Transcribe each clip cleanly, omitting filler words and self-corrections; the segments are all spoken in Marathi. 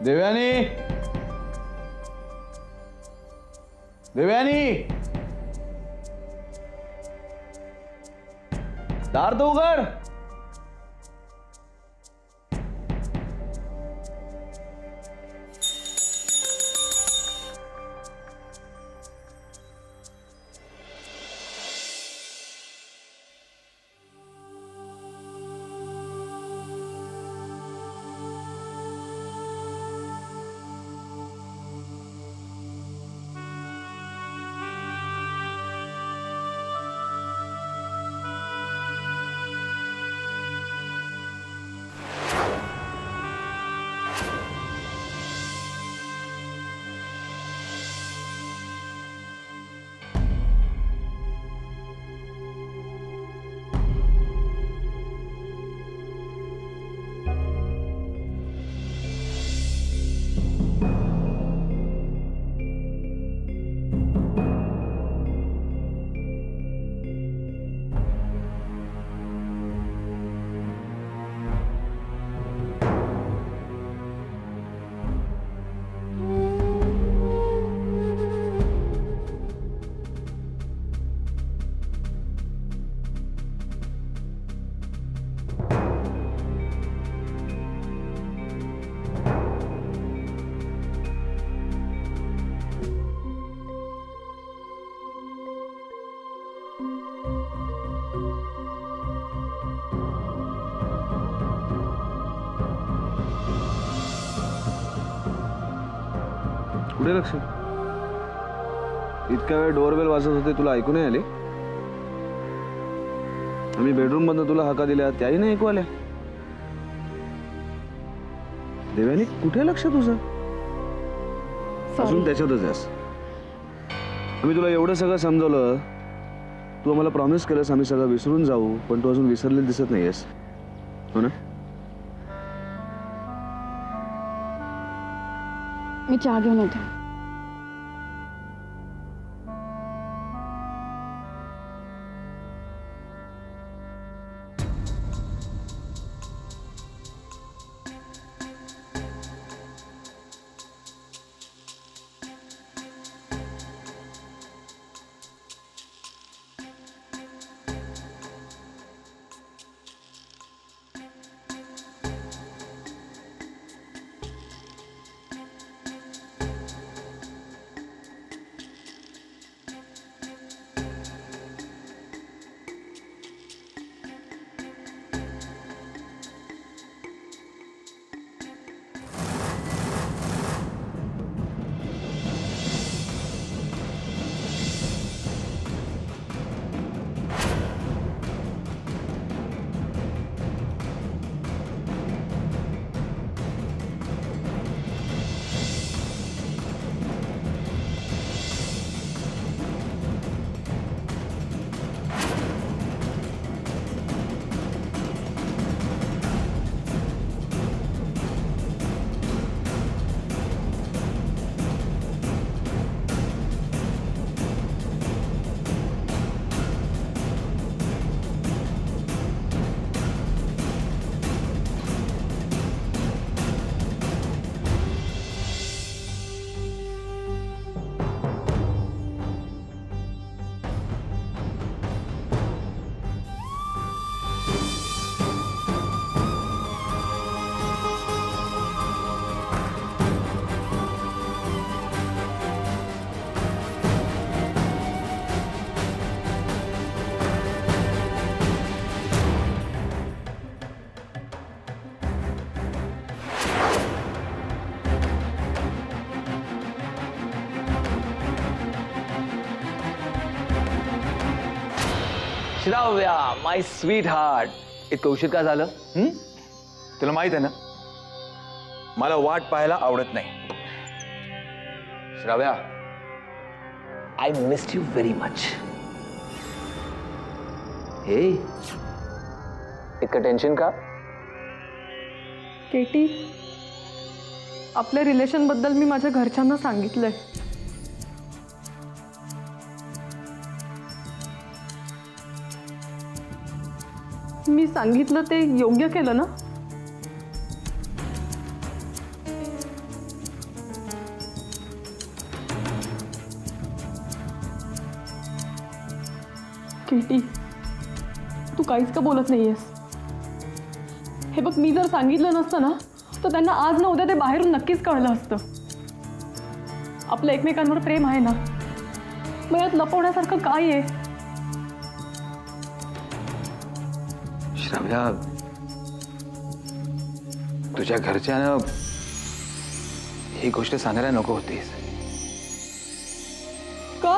देवयानी, देवयानी, दार तो उघड. कुठे लक्ष? इतक्या वेळ डोरबेल वाजत होते, तुला ऐकू नाही आले? आम्ही बेडरूम मधून तुला हाका दिल्या, त्याही नाही ऐकू आल्या. देवयानी, कुठे लक्ष तुझं? अजून त्याच्यातच आहेस. आम्ही तुला एवढं सगळं समजवलं, तू आम्हाला प्रॉमिस केलंस आम्ही सगळं विसरून जाऊ, पण तू अजून विसरलेलं दिसत नाहीयेस, हो ना? मी चहा घेऊन येते. श्राव्या, माय स्वीट हार्ट, इतकं उशीर का झालं? तुला माहित आहे ना, मला वाट पाहायला आवडत नाही. Shravya, I missed you very much. हे इतकं टेन्शन का? केटी, आपल्या रिलेशन बद्दल मी माझ्या घरच्यांना सांगितलंय. मी सांगितलं ते योग्य केलं ना? किटी, तू काहीच का बोलत नाहीयेस? हे बघ, मी जर सांगितलं नसतं ना तर त्यांना आज ना उद्या ते बाहेरून नक्कीच कळलं असतं. आपलं एकमेकांवर प्रेम आहे ना, मग यात लपवण्यासारखं काय आहे? श्राव्या, तुझ्या घरच्यानं ही गोष्ट सांगायला नको होतीस. का?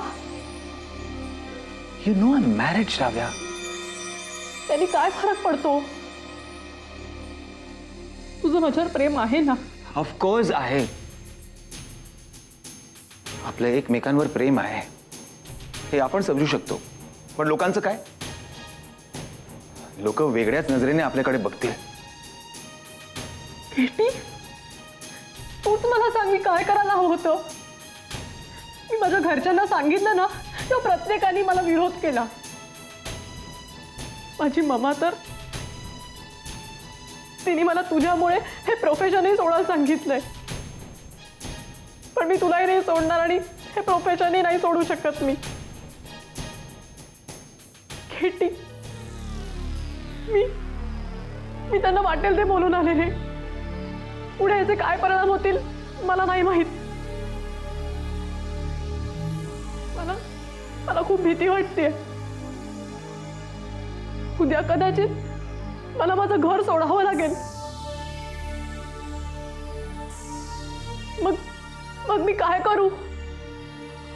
You know I am married. Shravya, त्यांनी काय फरक पडतो? तुझं माझ्यावर प्रेम आहे ना? ऑफकोर्स आहे. आपलं एकमेकांवर प्रेम आहे हे आपण समजू शकतो, पण लोकांचं काय? लोक वेगळ्याच नजरेने आपल्याकडे बघतील. किटी, तूच मला सांग, मी काय करायला हवं होतं? मी माझ्या घरच्यांना सांगितलं ना तेव्हा प्रत्येकाने मला विरोध केला. माझी मम्मा तर तिने मला तुझ्यामुळे हे प्रोफेशनही सोडायला सांगितलंय. पण मी तुलाही नाही सोडणार आणि हे प्रोफेशनही नाही सोडू शकत मी. किटी, मी त्यांना वाटेल ते बोलून आलेले. पुढे याचे काय परिणाम होतील मला नाही माहित. मला खूप भीती वाटते. उद्या कदाचित मला माझं घर सोडावं लागेल. मग मी काय करू?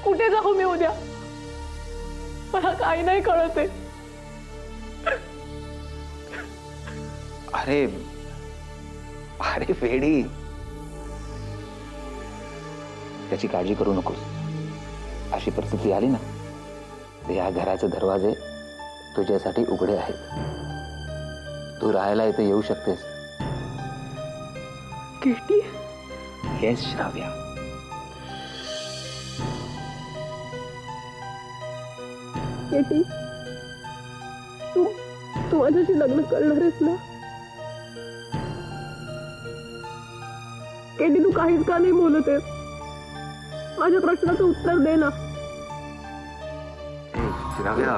कुठे जाऊ मी उद्या? मला काही नाही कळत आहे. अरे अरे वेडी, त्याची काळजी करू नकोस. अशी परिस्थिती आली ना तर या घराचे दरवाजे तुझ्यासाठी उघडे आहेत. तू राहायला इथे येऊ शकतेस. Kitty, yes Shravya. किटी, तू माझ्याशी लग्न करणार आहेस ना? केटी, तू काहीच का नाही बोलत आहेस? माझ्या प्रश्नाचं उत्तर दे ना. श्राव्या,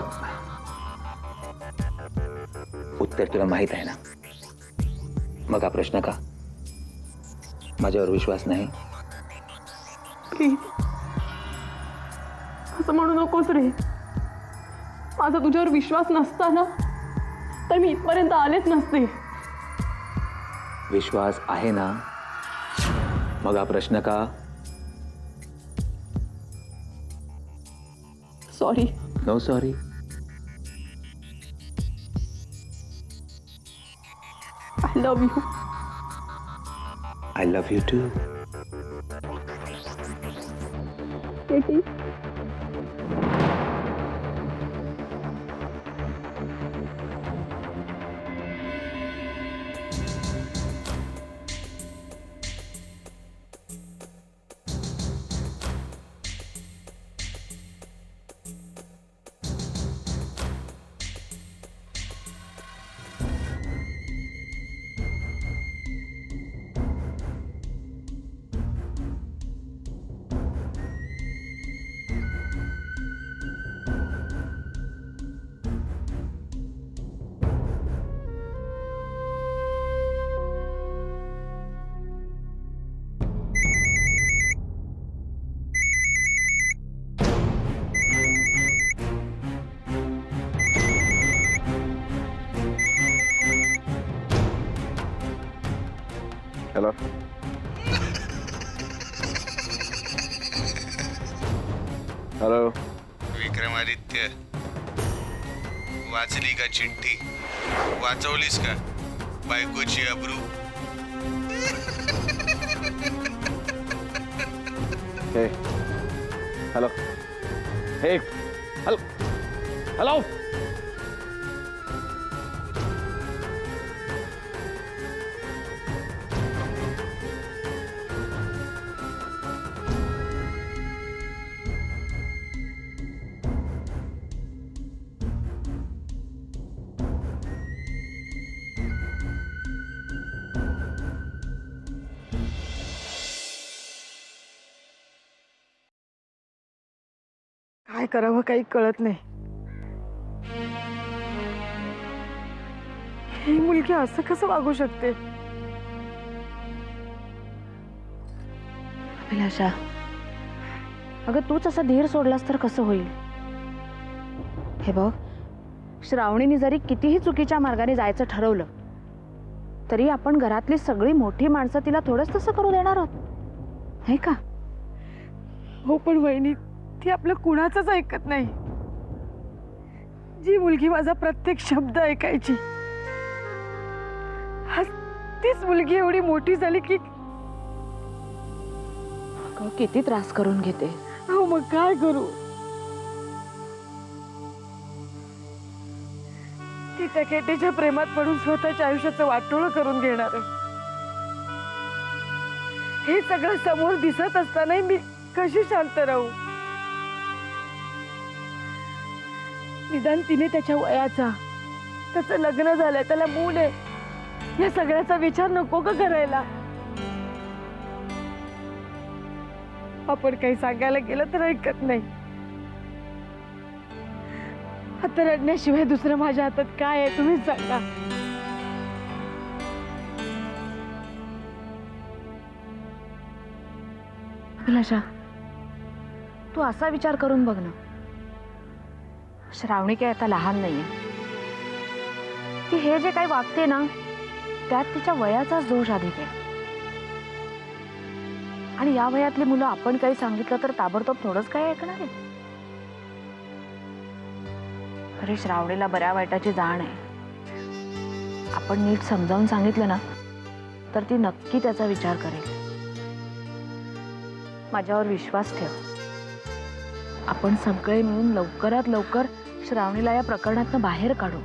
उत्तर तुला माहित आहे ना, मग हा प्रश्न का? माझ्यावर विश्वास नाही? प्लीज असं म्हणू नकोस रे. माझा तुझ्यावर विश्वास नसता ना तर मी इथपर्यंत आलेच नसते. विश्वास आहे ना, मग हा प्रश्न का? Sorry. No sorry. I love you. I love you too. KT, hello. Hello. Vikramaditya, वाचली का चिठ्ठी? वाचवलीस का बायकोची अब्रू? हे हॅलो. हे हॅलो. हॅलो. काय करावं काही कळत नाही. ही मुलगी असं कसं वागू शकते? अभिलाषा, अगं तूच असा धीर सोडलास तर कसं होईल? हे बघ, श्रावणीने जरी कितीही चुकीच्या मार्गाने जायचं ठरवलं तरी आपण घरातली सगळी मोठी माणसं तिला थोडंच तसं करू देणार आहोत, नाही का? हो पण वहिनी, ती आपलं कुणाचंच ऐकत नाही. जी मुलगी माझा प्रत्येक शब्द ऐकायची, आज तीच मुलगी एवढी मोठी झाली की अगं, किती त्रास करून घेते. हो मग काय करू? ती त्या केटीच्या प्रेमात पडून स्वतःच्या आयुष्याचं वाटोळं करून घेणार आहे. हे सगळं समोर दिसत असतानाही मी कशी शांत राहू? निदान तिने त्याच्या वयाचा, त्याचं लग्न झालंय, त्याला मूल आहे, या सगळ्याचा विचार नको का करायला? आपण काही सांगायला गेलं तर ऐकत नाही. आता रडण्याशिवाय दुसरं माझ्या हातात काय आहे तुम्हीच सांगा. अभिलाषा, तू असा विचार करून बघ ना, श्रावणी काय आता लहान नाहीये. ती हे जे काही वागते ना, त्यात तिच्या वयाचाच दोष अधिक आहे. आणि या वयातली मुलं आपण काही सांगितलं तर ताबडतोब थोडंच काय ऐकणार आहे? अरे, श्रावणीला बऱ्या वाईटाची जाण आहे. आपण नीट समजावून सांगितलं ना तर ती नक्की त्याचा विचार करेल. माझ्यावर विश्वास ठेव. आपण सगळे मिळून लवकरात लवकर श्रावणीला या प्रकरणातून बाहेर काढू.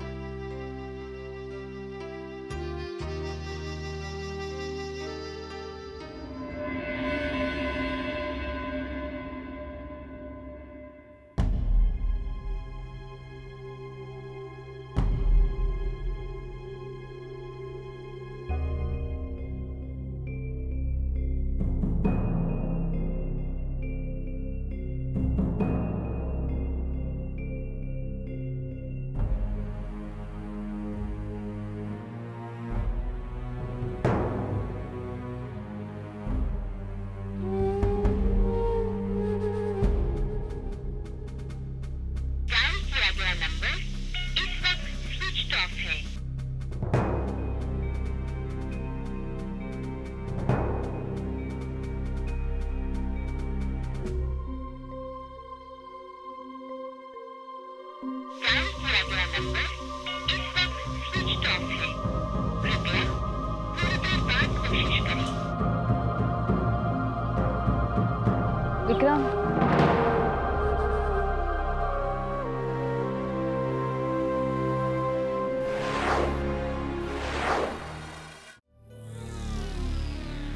विक्रम,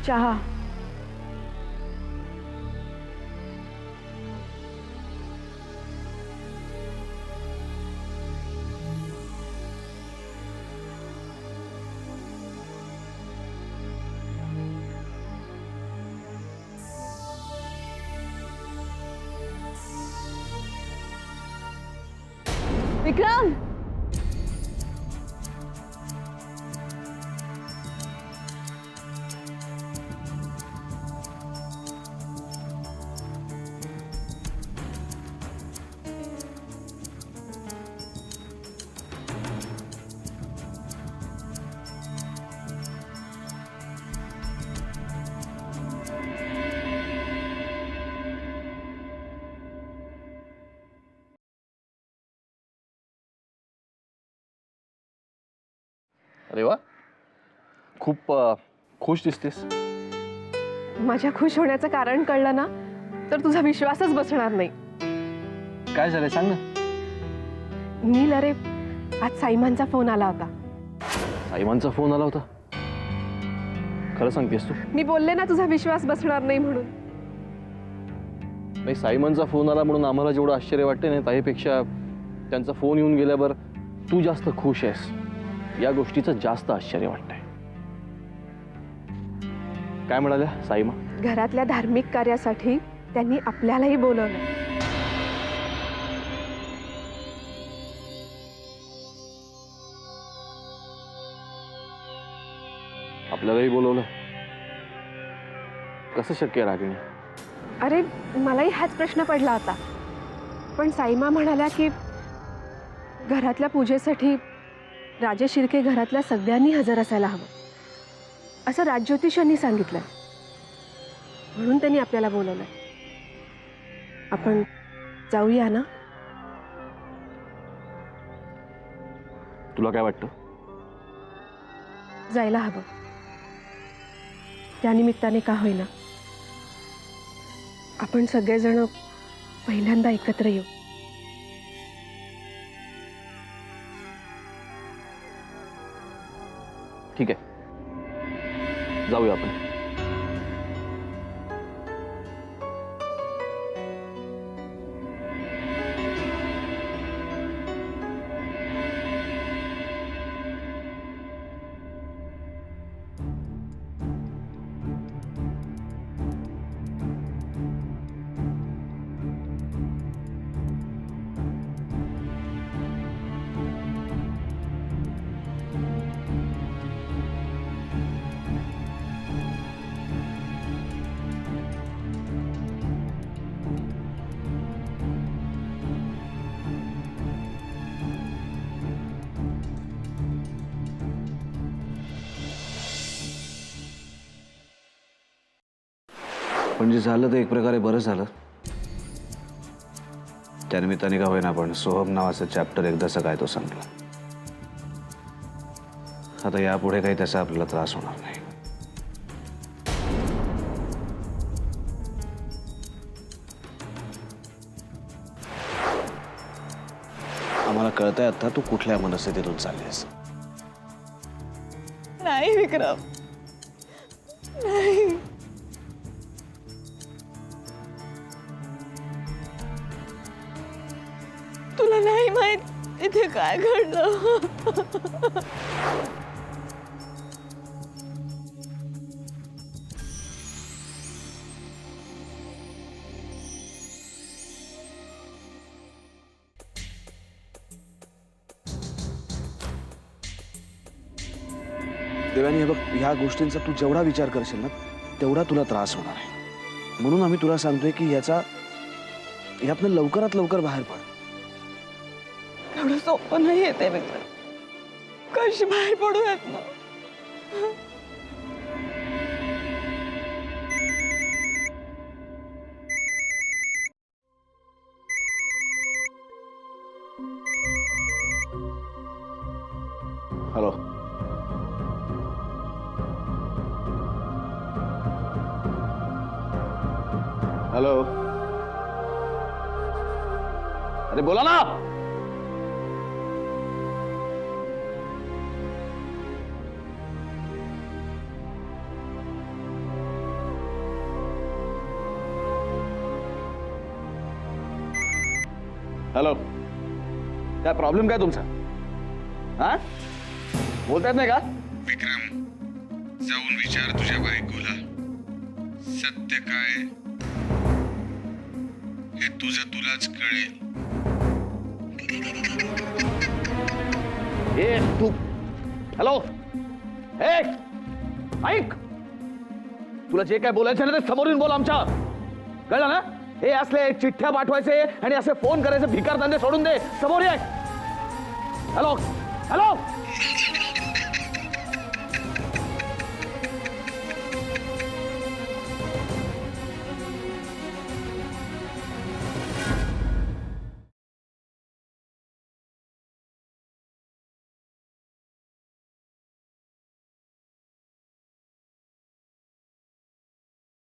चहा. विक्रम, अरे वा, खूप खुश दिसतेस. माझ्या खुश होण्याचं कारण कळलं ना तर तुझा विश्वासच बसणार नाही. काय झालंय सांग ना. नील, अरे आज साईमानचा फोन आला होता. साईमानचा फोन आला होता? खरं सांगतेस तू? मी बोलले ना तुझा विश्वास बसणार नाही म्हणून. नाही, साईमानचा फोन आला म्हणून आम्हाला जेवढं आश्चर्य वाटते ना त्यापेक्षा त्यांचा फोन येऊन गेल्यावर तू जास्त खुश आहेस या गोष्टीचं जास्त आश्चर्य वाटतंय. काय म्हणाल्या साईमा? घरातल्या धार्मिक कार्यासाठी त्यांनी आपल्यालाही बोलवलं. आपल्यालाही बोलवलं. कसं शक्य आहे रागिणी? अरे मलाही हाच प्रश्न पडला होता, पण साईमा म्हणाल्या की घरातल्या पूजेसाठी राजेश शिर्के घरातल्या सगळ्यांनी हजर असायला हवं असं राजज्योतिषांनी सांगितलंय. म्हणून त्यांनी आपल्याला बोलवलंय. आपण जाऊया ना? तुला काय वाटतं? जायला हवं. त्यानिमित्ताने का होईना आपण सगळेजण पहिल्यांदा एकत्र येऊ. ठीक आहे, जाऊया आपण. पण जे झालं ते एक प्रकारे बरं झालं. त्यानिमित्ताने का होईना पण सोहम नावाचा चॅप्टर एकदाचा काय तो संपला. आता यापुढे काही त्याचा आपल्याला त्रास होणार नाही. आम्हाला कळतंय आता तू कुठल्या मनस्थितीतून चाललीस. नाही विक्रम, नाही. तुला नाही माहित इथे काय घडलं. देवानी हे बघ, ह्या गोष्टींचा तू जेवढा विचार करशील ना तेवढा तुला त्रास होणार आहे. म्हणून आम्ही तुला सांगतोय की यातनं लवकरात लवकर बाहेर पड. एवढं सोपं नाही येते विक्रम. कशी बाहेर पडूयात ना? हॅलो. हॅलो. अरे बोला ना. हॅलो. काय प्रॉब्लेम काय तुमचा? हा, बोलतायत नाही का? विक्रम, जाऊन विचार तुझ्या बायकोला सत्य काय हे तुझं तुलाच कळेल. ए तू. हॅलो. ए ऐक, तुला जे काय बोलायचं ना ते समोर येऊन बोल आमच्या. कळलं ना? हे असले चिठ्ठ्या पाठवायचे आणि असे फोन करायचे भिकार धंदे सोडून दे. समोर ये. हॅलो. हॅलो.